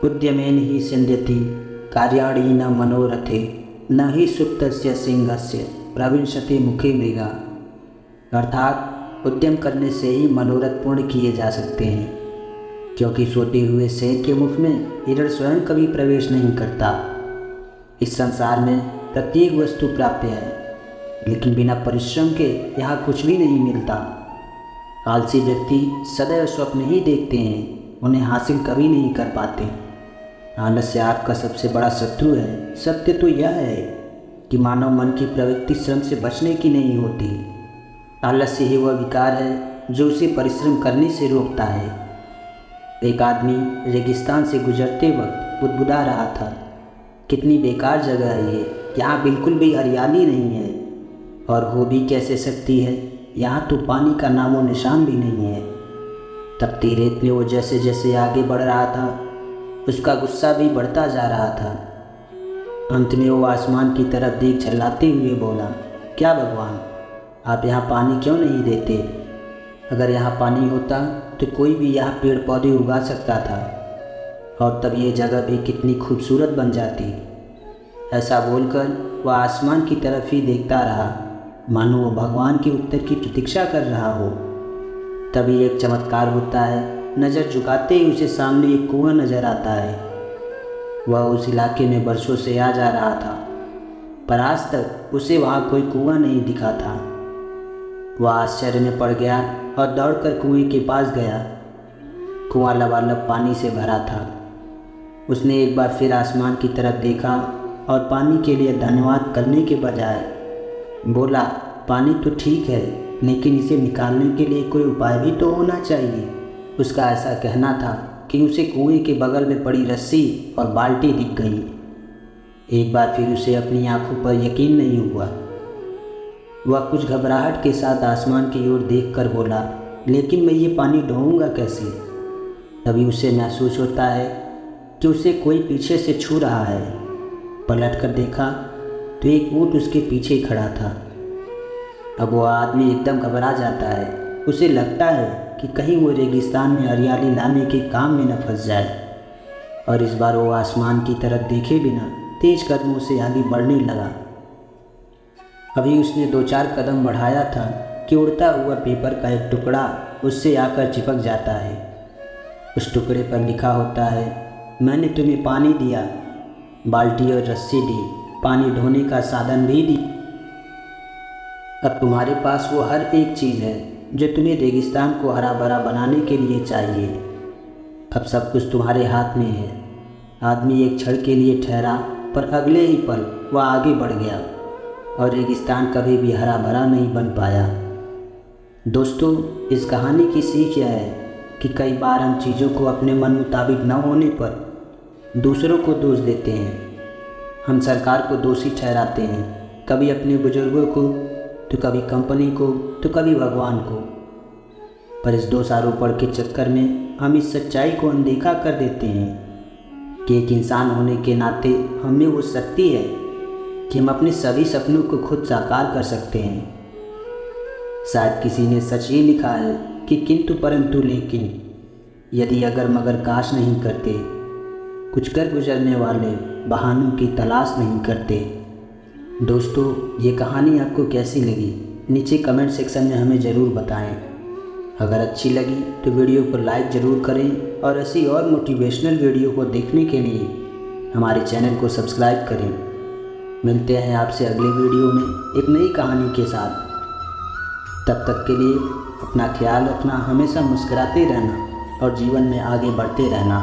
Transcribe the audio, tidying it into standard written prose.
उद्यमेन हि सिद्ध्यति कार्याणि न मनोरथे न हि सुप्तस्य सिंहस्य प्रविशते मुखे मृगा। अर्थात उद्यम करने से ही मनोरथ पूर्ण किए जा सकते हैं, क्योंकि सोते हुए शेर के मुख में हिरण स्वयं कभी प्रवेश नहीं करता। इस संसार में प्रत्येक वस्तु प्राप्य है, लेकिन बिना परिश्रम के यहाँ कुछ भी नहीं मिलता। आलसी व्यक्ति सदैव स्वप्न ही देखते हैं, उन्हें हासिल कभी नहीं कर पाते। आलस्य आपका सबसे बड़ा शत्रु है। सत्य तो यह है कि मानव मन की प्रवृत्ति श्रम से बचने की नहीं होती। आलस्य ही वह विकार है जो उसे परिश्रम करने से रोकता है। एक आदमी रेगिस्तान से गुजरते वक्त बुदबुदा रहा था, कितनी बेकार जगह है ये, यहाँ बिल्कुल भी हरियाली नहीं है, और हो भी कैसे सकती है, यहाँ तो पानी का नामो निशान भी नहीं है। तपती रेत में वो जैसे जैसे आगे बढ़ रहा था, उसका गुस्सा भी बढ़ता जा रहा था। अंत में वो आसमान की तरफ देख झल्लाते हुए बोला, क्या भगवान, आप यहाँ पानी क्यों नहीं देते? अगर यहाँ पानी होता तो कोई भी यहाँ पेड़ पौधे उगा सकता था, और तब ये जगह भी कितनी खूबसूरत बन जाती। ऐसा बोलकर वह आसमान की तरफ ही देखता रहा, मानो वो भगवान के उत्तर की प्रतीक्षा कर रहा हो। तभी एक चमत्कार होता है। नज़र झुकाते ही उसे सामने एक कुआं नज़र आता है। वह उस इलाके में बरसों से आ जा रहा था, पर आज तक उसे वहाँ कोई कुआं नहीं दिखा था। वह आश्चर्य में पड़ गया और दौड़कर कुएं के पास गया। कुआं लबालब पानी से भरा था। उसने एक बार फिर आसमान की तरफ देखा और पानी के लिए धन्यवाद करने के बजाय बोला, पानी तो ठीक है, लेकिन इसे निकालने के लिए कोई उपाय भी तो होना चाहिए। उसका ऐसा कहना था कि उसे कुएं के बगल में पड़ी रस्सी और बाल्टी दिख गई। एक बार फिर उसे अपनी आंखों पर यकीन नहीं हुआ। वह कुछ घबराहट के साथ आसमान की ओर देखकर बोला, लेकिन मैं ये पानी ढोऊंगा कैसे? तभी उसे महसूस होता है कि उसे कोई पीछे से छू रहा है। पलट कर देखा तो एक ऊँट उसके पीछे खड़ा था। अब वह आदमी एकदम घबरा जाता है। उसे लगता है कि कहीं वो रेगिस्तान में हरियाली लाने के काम में न फंस जाए, और इस बार वो आसमान की तरफ देखे बिना तेज कदमों से आगे बढ़ने लगा। अभी उसने 2-4 कदम बढ़ाया था कि उड़ता हुआ पेपर का एक टुकड़ा उससे आकर चिपक जाता है। उस टुकड़े पर लिखा होता है, मैंने तुम्हें पानी दिया, बाल्टी और रस्सी दी, पानी ढोने का साधन भी दी। अब तुम्हारे पास वो हर एक चीज़ है जो तुम्हें रेगिस्तान को हरा भरा बनाने के लिए चाहिए। अब सब कुछ तुम्हारे हाथ में है। आदमी एक क्षण के लिए ठहरा, पर अगले ही पल वह आगे बढ़ गया और रेगिस्तान कभी भी हरा भरा नहीं बन पाया। दोस्तों, इस कहानी की सीख यह है कि कई बार हम चीज़ों को अपने मन मुताबिक न होने पर दूसरों को दोष देते हैं। हम सरकार को दोषी ठहराते हैं, कभी अपने बुजुर्गों को, तो कभी कंपनी को, तो कभी भगवान को। पर इस दोषारोपण के चक्कर में हम इस सच्चाई को अनदेखा कर देते हैं कि एक इंसान होने के नाते हमें वो शक्ति है कि हम अपने सभी सपनों को खुद साकार कर सकते हैं। शायद किसी ने सच ही लिखा है कि किंतु परंतु लेकिन, यदि अगर मगर काश नहीं करते, कुछ कर गुजरने वाले बहानों की तलाश नहीं करते। दोस्तों, ये कहानी आपको कैसी लगी नीचे कमेंट सेक्शन में हमें ज़रूर बताएं। अगर अच्छी लगी तो वीडियो को लाइक ज़रूर करें, और ऐसी और मोटिवेशनल वीडियो को देखने के लिए हमारे चैनल को सब्सक्राइब करें। मिलते हैं आपसे अगले वीडियो में एक नई कहानी के साथ। तब तक के लिए अपना ख्याल रखना, हमेशा मुस्कुराते रहना और जीवन में आगे बढ़ते रहना।